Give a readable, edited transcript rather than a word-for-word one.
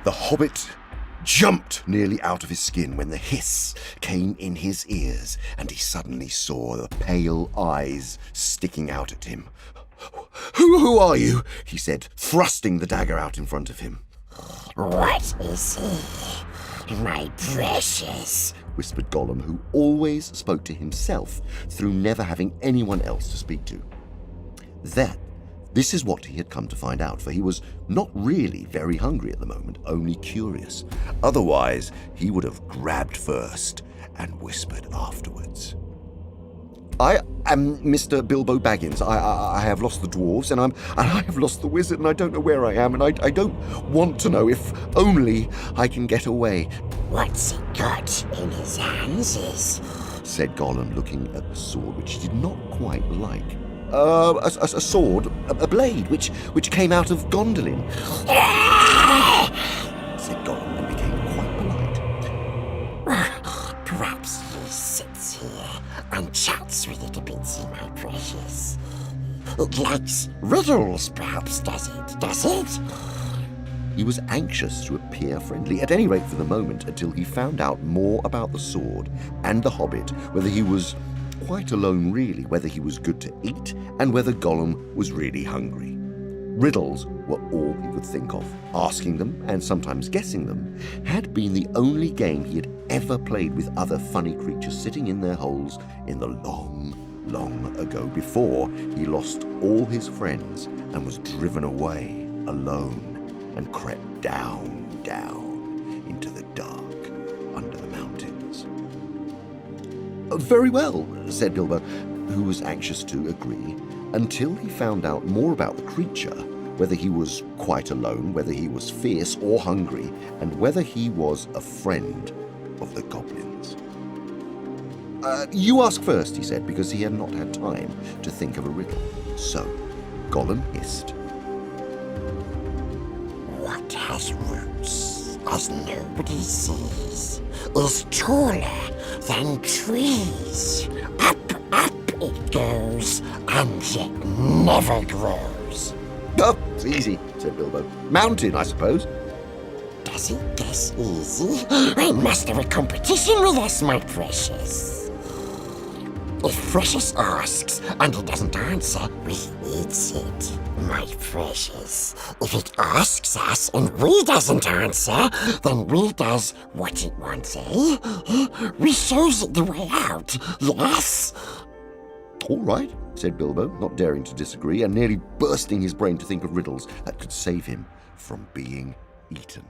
The Hobbit jumped nearly out of his skin when the hiss came in his ears, and he suddenly saw the pale eyes sticking out at him. Who are you? He said, thrusting the dagger out in front of him. What is he, my precious? Whispered Gollum, who always spoke to himself through never having anyone else to speak to. This is what he had come to find out, for he was not really very hungry at the moment, only curious. Otherwise, he would have grabbed first and whispered afterwards. I am Mr. Bilbo Baggins. I have lost the dwarves, and I have lost the wizard, and I don't know where I am, and I don't want to know, if only I can get away. What's he got in his hands, said Gollum, looking at the sword, which he did not quite like. A sword, a blade, which came out of Gondolin, said Gollum, and became quite polite. Perhaps he sits here and chats with it a bit, my precious. It likes riddles, perhaps, does it? He was anxious to appear friendly, at any rate for the moment, until he found out more about the sword and the Hobbit, whether he was quite alone really, whether he was good to eat, and whether Gollum was really hungry. Riddles were all he could think of. Asking them, and sometimes guessing them, had been the only game he had ever played with other funny creatures sitting in their holes in the long ago, before he lost all his friends and was driven away alone and crept down into the dark under the mountains. Very well, said Bilbo, who was anxious to agree, until he found out more about the creature, whether he was quite alone, whether he was fierce or hungry, and whether he was a friend of the goblins. You ask first, he said, because he had not had time to think of a riddle. So Gollum hissed. What has roots, as nobody sees, is taller than trees. Up it goes, and it never grows. Oh, it's easy, said Bilbo. Mountain, I suppose. Does it guess easy? I must have a competition with us, my precious. If Precious asks and he doesn't answer, we eats it, my precious. If it asks us and we doesn't answer, then we does what it wants, We shows it the way out, yes? All right, said Bilbo, not daring to disagree, and nearly bursting his brain to think of riddles that could save him from being eaten.